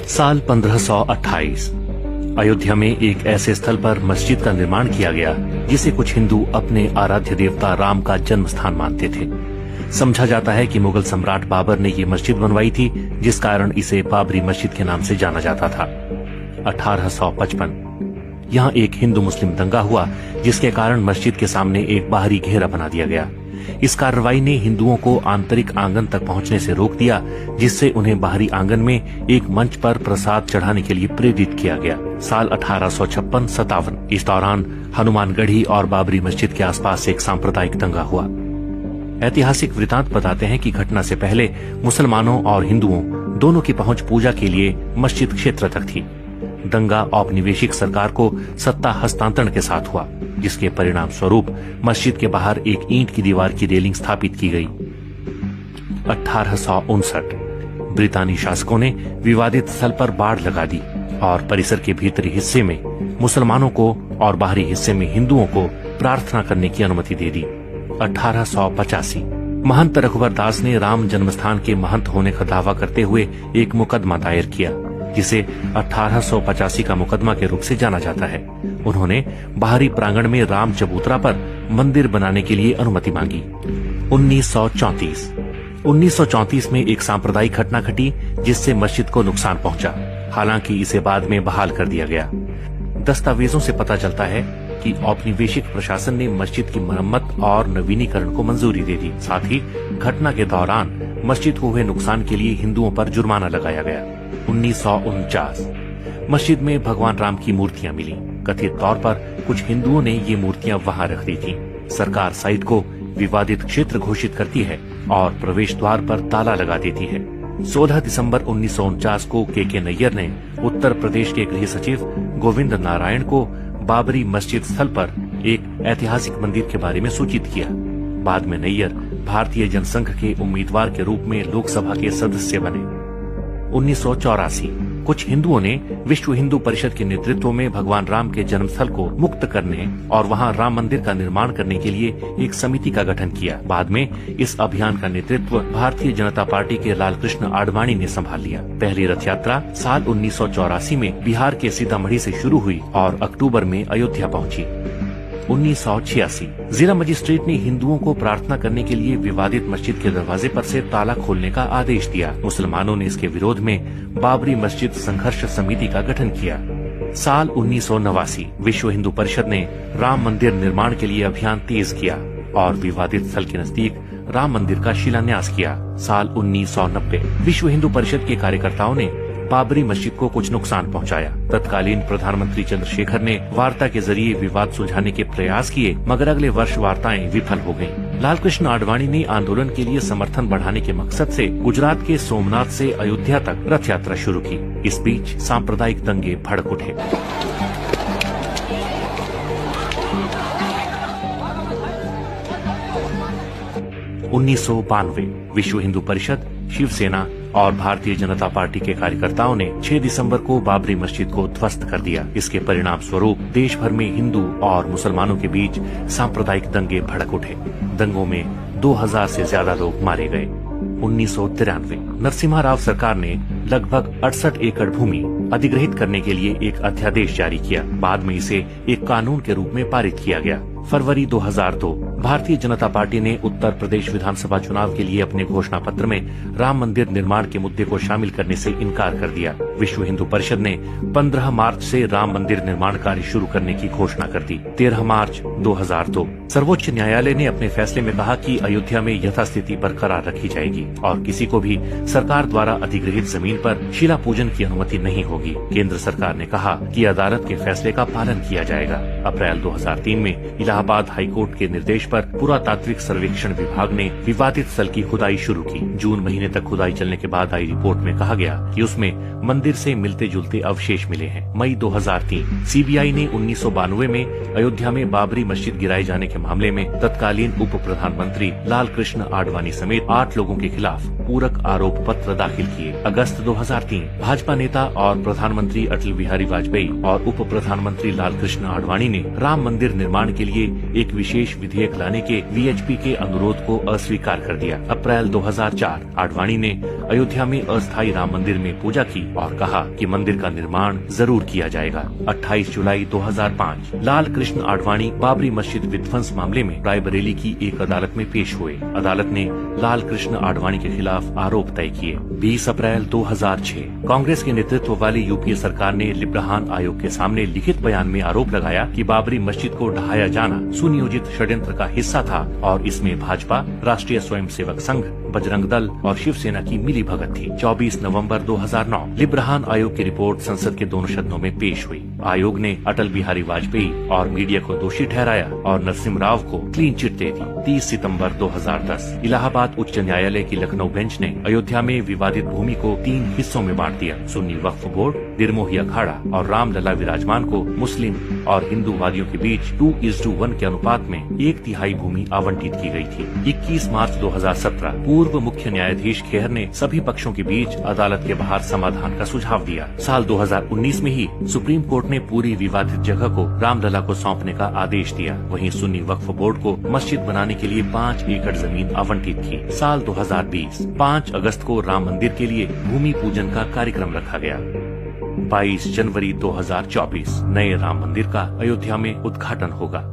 साल 1528 अयोध्या में एक ऐसे स्थल पर मस्जिद का निर्माण किया गया जिसे कुछ हिंदू अपने आराध्य देवता राम का जन्म स्थान मानते थे। समझा जाता है कि मुगल सम्राट बाबर ने ये मस्जिद बनवाई थी, जिस कारण इसे बाबरी मस्जिद के नाम से जाना जाता था। 1855 यहाँ एक हिंदू मुस्लिम दंगा हुआ, जिसके कारण मस्जिद के सामने एक बाहरी घेरा बना दिया गया। इस कार्रवाई ने हिंदुओं को आंतरिक आंगन तक पहुंचने से रोक दिया, जिससे उन्हें बाहरी आंगन में एक मंच पर प्रसाद चढ़ाने के लिए प्रेरित किया गया। साल 1856-57 इस दौरान हनुमानगढ़ी और बाबरी मस्जिद के आसपास एक सांप्रदायिक दंगा हुआ। ऐतिहासिक वृतांत बताते हैं कि घटना से पहले मुसलमानों और हिंदुओं दोनों की पहुंच पूजा के लिए मस्जिद क्षेत्र तक थी। दंगा औपनिवेशिक सरकार को सत्ता हस्तांतरण के साथ हुआ, जिसके परिणाम स्वरूप मस्जिद के बाहर एक ईंट की दीवार की रेलिंग स्थापित की गई। 1859 ब्रितानी शासकों ने विवादित स्थल पर बाड़ लगा दी और परिसर के भीतरी हिस्से में मुसलमानों को और बाहरी हिस्से में हिंदुओं को प्रार्थना करने की अनुमति दे दी। 1885 महंत रघुवर दास ने राम जन्मस्थान के महंत होने का दावा करते हुए एक मुकदमा दायर किया, जिसे 1885 का मुकदमा के रूप से जाना जाता है। उन्होंने बाहरी प्रांगण में राम चबूतरा पर मंदिर बनाने के लिए अनुमति मांगी। 1934 में एक सांप्रदायिक घटना घटी, जिससे मस्जिद को नुकसान पहुंचा। हालांकि इसे बाद में बहाल कर दिया गया। दस्तावेजों से पता चलता है कि औपनिवेशिक प्रशासन ने मस्जिद की मरम्मत और नवीनीकरण को मंजूरी दे दी। साथ ही घटना के दौरान मस्जिद को हुए नुकसान के लिए हिंदुओं पर जुर्माना लगाया गया। 1949 मस्जिद में भगवान राम की मूर्तियां मिली। कथित तौर पर कुछ हिंदुओं ने ये मूर्तियां वहां रख दी थीं। सरकार साइट को विवादित क्षेत्र घोषित करती है और प्रवेश द्वार पर ताला लगा देती है। 16 दिसंबर 1949 को के नैयर ने उत्तर प्रदेश के गृह सचिव गोविंद नारायण को बाबरी मस्जिद स्थल पर एक ऐतिहासिक मंदिर के बारे में सूचित किया। बाद में नैयर भारतीय जनसंघ के उम्मीदवार के रूप में लोकसभा के सदस्य बने। 1984 कुछ हिंदुओं ने विश्व हिंदू परिषद के नेतृत्व में भगवान राम के जन्मस्थल को मुक्त करने और वहां राम मंदिर का निर्माण करने के लिए एक समिति का गठन किया। बाद में इस अभियान का नेतृत्व भारतीय जनता पार्टी के लालकृष्ण आडवाणी ने संभाल लिया। पहली रथ यात्रा साल 1984 में बिहार के सीतामढ़ी से शुरू हुई और अक्टूबर में अयोध्या पहुंची। 1986 जिला मजिस्ट्रेट ने हिंदुओं को प्रार्थना करने के लिए विवादित मस्जिद के दरवाजे पर से ताला खोलने का आदेश दिया। मुसलमानों ने इसके विरोध में बाबरी मस्जिद संघर्ष समिति का गठन किया। साल 1989 विश्व हिंदू परिषद ने राम मंदिर निर्माण के लिए अभियान तेज किया और विवादित स्थल के नजदीक राम मंदिर का शिलान्यास किया। साल 1990 विश्व हिंदू परिषद के कार्यकर्ताओं ने बाबरी मस्जिद को कुछ नुकसान पहुंचाया। तत्कालीन प्रधानमंत्री चंद्रशेखर ने वार्ता के जरिए विवाद सुलझाने के प्रयास किए, मगर अगले वर्ष वार्ताएं विफल हो गयीं। लालकृष्ण आडवाणी ने आंदोलन के लिए समर्थन बढ़ाने के मकसद से गुजरात के सोमनाथ से अयोध्या तक रथ यात्रा शुरू की। इस बीच सांप्रदायिक दंगे भड़क उठे। 1992 विश्व हिंदू परिषद, शिवसेना और भारतीय जनता पार्टी के कार्यकर्ताओं ने 6 दिसंबर को बाबरी मस्जिद को ध्वस्त कर दिया। इसके परिणाम स्वरूप देश भर में हिंदू और मुसलमानों के बीच सांप्रदायिक दंगे भड़क उठे। दंगों में 2000 से ज्यादा लोग मारे गए। 1993 नरसिम्हा राव सरकार ने लगभग 68 एकड़ भूमि अधिग्रहित करने के लिए एक अध्यादेश जारी किया। बाद में इसे एक कानून के रूप में पारित किया गया। फरवरी 2002 भारतीय जनता पार्टी ने उत्तर प्रदेश विधानसभा चुनाव के लिए अपने घोषणा पत्र में राम मंदिर निर्माण के मुद्दे को शामिल करने से इनकार कर दिया। विश्व हिंदू परिषद ने 15 मार्च से राम मंदिर निर्माण कार्य शुरू करने की घोषणा कर दी। 13 मार्च 2002 सर्वोच्च न्यायालय ने अपने फैसले में कहा कि अयोध्या में यथास्थिति बरकरार रखी जाएगी और किसी को भी सरकार द्वारा अधिग्रहित जमीन पर शिला पूजन की अनुमति नहीं होगी। केंद्र सरकार ने कहा कि अदालत के फैसले का पालन किया जाएगा। अप्रैल 2003 में इलाहाबाद हाईकोर्ट के निर्देश पर पुरातात्विक सर्वेक्षण विभाग ने विवादित स्थल की खुदाई शुरू की। जून महीने तक खुदाई चलने के बाद आई रिपोर्ट में कहा गया कि उसमें मंदिर से मिलते जुलते अवशेष मिले हैं। मई 2003 सीबीआई ने 1992 में अयोध्या में बाबरी मस्जिद गिराए जाने के मामले में तत्कालीन उप प्रधानमंत्री लाल कृष्ण आडवाणी समेत 8 लोगों के खिलाफ पूरक आरोप पत्र दाखिल किए। अगस्त 2003 भाजपा नेता और प्रधानमंत्री अटल बिहारी वाजपेयी और उप प्रधानमंत्री लाल कृष्ण आडवाणी ने राम मंदिर निर्माण के लिए एक विशेष विधेयक लाने के वीएचपी के अनुरोध को अस्वीकार कर दिया। अप्रैल 2004 आडवाणी ने अयोध्या में अस्थायी राम मंदिर में पूजा की और कहा कि मंदिर का निर्माण जरूर किया जाएगा। 28 जुलाई 2005 लाल कृष्ण आडवाणी बाबरी मस्जिद विध्वंस मामले में रायबरेली की एक अदालत में पेश हुए। अदालत ने लाल कृष्ण आडवाणी के खिलाफ आरोप तय किए। 20 अप्रैल 2006 कांग्रेस के नेतृत्व वाली यूपीए सरकार ने लिब्राहान आयोग के सामने लिखित बयान में आरोप लगाया कि बाबरी मस्जिद को ढहाया जाना सुनियोजित षड्यंत्र का हिस्सा था और इसमें भाजपा, राष्ट्रीय स्वयंसेवक संघ, बजरंग दल और शिवसेना की मिलीभगत थी। 24 नवंबर 2009 लिब्राहान आयोग की रिपोर्ट संसद के दोनों सदनों में पेश हुई। आयोग ने अटल बिहारी वाजपेयी और मीडिया को दोषी ठहराया और नरसिम्हा राव को क्लीन चिट दे दी। 30 सितंबर 2010 इलाहाबाद उच्च न्यायालय की लखनऊ बेंच ने अयोध्या में विवादित भूमि को 3 हिस्सों में बांट दिया। सुन्नी वक्फ बोर्ड, निर्मोही अखाड़ा और रामलला विराजमान को मुस्लिम और हिंदू वादियों के बीच 2:1 के अनुपात में 1/3 भूमि आवंटित की गई थी। 21 मार्च 2017 पूर्व मुख्य न्यायाधीश खेहर ने सभी पक्षों के बीच अदालत के बाहर समाधान का सुझाव दिया। साल 2019 में ही सुप्रीम कोर्ट ने पूरी विवादित जगह को रामलला को सौंपने का आदेश दिया। वहीं सुन्नी वक्फ बोर्ड को मस्जिद बनाने के लिए 5 एकड़ जमीन आवंटित की। साल 2020 5 अगस्त को राम मंदिर के लिए भूमि पूजन का कार्यक्रम रखा गया। 22 जनवरी 2024 नए राम मंदिर का अयोध्या में उद्घाटन होगा।